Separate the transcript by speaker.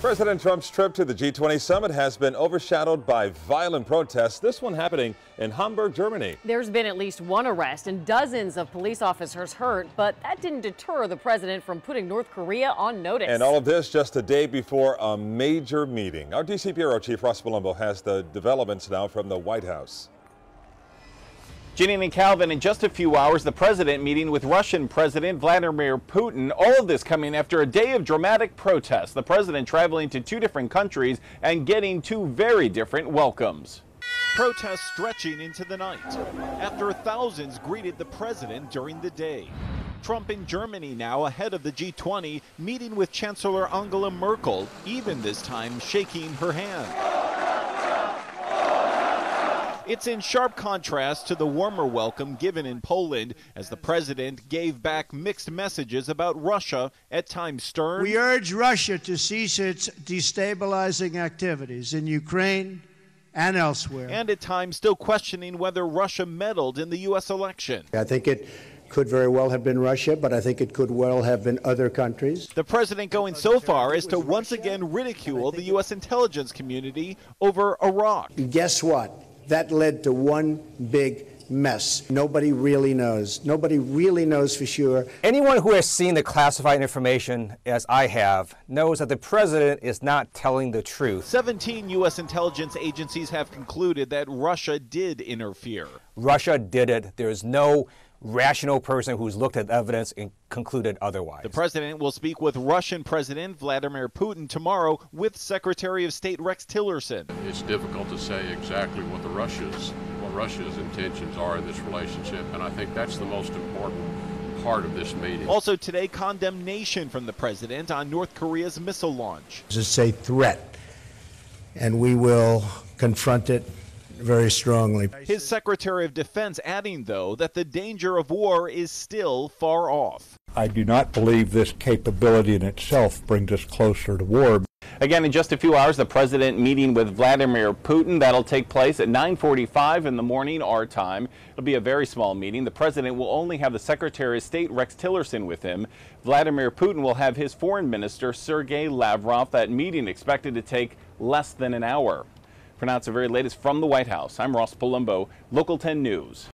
Speaker 1: President Trump's trip to the G20 summit has been overshadowed by violent protests, this one happening in Hamburg, Germany.
Speaker 2: There's been at least one arrest and dozens of police officers hurt, but that didn't deter the president from putting North Korea on notice.
Speaker 1: And all of this just a day before a major meeting. Our D.C. Bureau Chief Ross Palumbo has the developments now from the White House.
Speaker 3: Ginny and Calvin, in just a few hours, the president meeting with Russian President Vladimir Putin. All of this coming after a day of dramatic protests. The president traveling to two different countries and getting two very different welcomes.
Speaker 4: Protests stretching into the night after thousands greeted the president during the day. Trump in Germany now ahead of the G20, meeting with Chancellor Angela Merkel, even this time shaking her hand. It's in sharp contrast to the warmer welcome given in Poland as the president gave back mixed messages about Russia, at times stern.
Speaker 5: We urge Russia to cease its destabilizing activities in Ukraine and elsewhere.
Speaker 4: And at times still questioning whether Russia meddled in the U.S. election.
Speaker 6: I think it could very well have been Russia, but I think it could well have been other countries.
Speaker 4: The president going so far as to once again ridicule the U.S. intelligence community over Iraq.
Speaker 6: Guess what? That led to one big mess. Nobody really knows. Nobody really knows for sure.
Speaker 7: Anyone who has seen the classified information, as I have, knows that the president is not telling the truth.
Speaker 4: 17 U.S. intelligence agencies have concluded that Russia did interfere.
Speaker 7: Russia did it. There is no rational person who's looked at evidence and concluded otherwise.
Speaker 4: The president will speak with Russian President Vladimir Putin tomorrow with Secretary of State Rex Tillerson.
Speaker 8: It's difficult to say exactly what Russia's intentions are in this relationship, and I think that's the most important part of this meeting.
Speaker 4: Also today, condemnation from the president on North Korea's missile launch.
Speaker 6: It's a threat, and we will confront it very strongly.
Speaker 4: His Secretary of Defense adding, though, that the danger of war is still far off.
Speaker 9: I do not believe this capability in itself brings us closer to war.
Speaker 3: Again, in just a few hours, the president meeting with Vladimir Putin. That'll take place at 9:45 in the morning, our time. It'll be a very small meeting. The president will only have the Secretary of State, Rex Tillerson, with him. Vladimir Putin will have his foreign minister, Sergei Lavrov. That meeting expected to take less than an hour. For now, it's the very latest from the White House. I'm Ross Palumbo, Local 10 News.